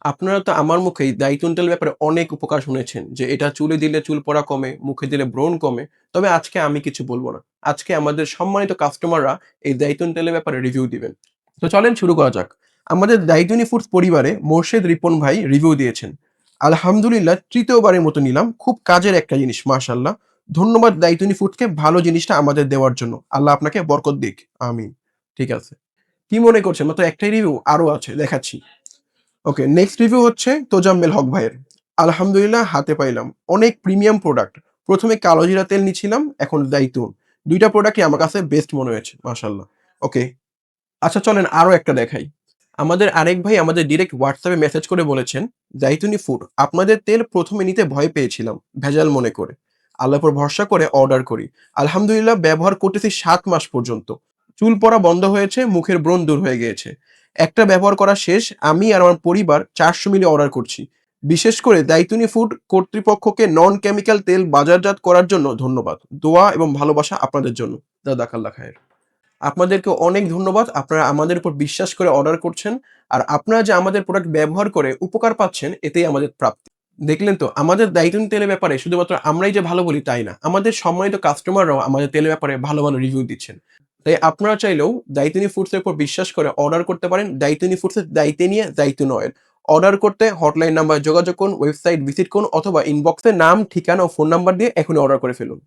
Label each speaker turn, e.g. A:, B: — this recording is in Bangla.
A: আপনারা তো আমার মুখেই জাইতুন তেলের ব্যাপারে অনেক উপকার শুনেছেন যে এটা চুলে দিলে চুল পড়া কমে, মুখে দিলে ব্রণ কমে। তবে আজকে আমি কিছু বলব না। আজকে আমাদের সম্মানিত কাস্টমাররা এই জাইতুন তেলের ব্যাপারে রিভিউ দিবেন। তো চলেন শুরু করা যাক। আমাদের জাইতুনি ফুডস পরিবারে মোর্শেদ রিপন ভাই রিভিউ দিয়েছেন। আলহামদুলিল্লাহ ৩য় বারের মতো নিলাম। খুব কাজের একটা জিনিস মাশাআল্লাহ। ধন্যবাদ জাইতুনি ফুডসকে ভালো জিনিসটা আমাদের দেওয়ার জন্য। আল্লাহ আপনাকে বরকত দিক। আমিন। ঠিক আছে। কি মনে করছেন? মাত্র একটাই রিভিউ? আরো আছে দেখাচ্ছি। ওকে, নেক্সট রিভিউ হচ্ছে তোজাম্মেল হক ভাইয়ের। আলহামদুলিল্লাহ হাতে পাইলাম। অনেক প্রিমিয়াম প্রোডাক্ট। ১ম এ কালোজিরা তেল নিছিলাম, এখন জাইতুন। ২ টা প্রোডাক্টই আমার কাছে বেস্ট মনে হয়েছে। মাশাআল্লাহ। ওকে, আচ্ছা চলেন আরো একটা দেখাই। আমাদের আরেক ভাই আমাদের ডিরেক্ট WhatsApp এ মেসেজ করে বলেছেন, "জাইতুনি ফুড, আপনাদের তেল ১ম এ নিতে ভয় পেয়েছিলাম, ভেজাল মনে করে। আল্লাহর উপর ভরসা করে অর্ডার করি। আলহামদুলিল্লাহ ব্যবহার করতেছি ৭ মাস পর্যন্ত। চুল পড়া বন্ধ হয়েছে, মুখের ব্রণ দূর হয়ে গিয়েছে। একটা ব্যবহার করা শেষ, আমি আর আমার পরিবার ৪০০ মিলি অর্ডার করছি। বিশেষ করে জাইতুনি ফুড কর্তৃপক্ষকে নন কেমিক্যাল তেল বাজারজাত করার জন্য ধন্যবাদ। দোয়া এবং ভালোবাসা আপনাদের জন্য। জাযাকাল্লাহ খায়ের।" আপনাদেরকে অনেক ধন্যবাদ। আপনারা আমাদের উপর বিশ্বাস করে অর্ডার করছেন। আর আপনারা যে আমাদের প্রোডাক্ট ব্যবহার করে উপকার পাচ্ছেন, এতেই আমাদের প্রাপ্তি। দেখলেন তো আমাদের দাইতুন তেলের ব্যাপারে শুধুমাত্র আমরাই যে ভালো বলি তাই না। আমাদের সম্মানিত কাস্টমাররাও আমাদের তেলের ব্যাপারে ভালো, ভালো রিভিউ দিচ্ছেন। তাই আপনারা চাইলেও দাইতুনি ফুডস এর উপর বিশ্বাস করে অর্ডার করতে পারেন। দাইতুনি ফুডস এর দাইতেনিয়া জাইতুন অয়েল। অর্ডার করতে হটলাইন নাম্বারে যোগাযোগ করুন, ওয়েবসাইট ভিজিট করুন অথবা ইনবক্সে নাম, ঠিকানা ও ফোন নাম্বার দিয়ে এখনই অর্ডার করে ফেলুন।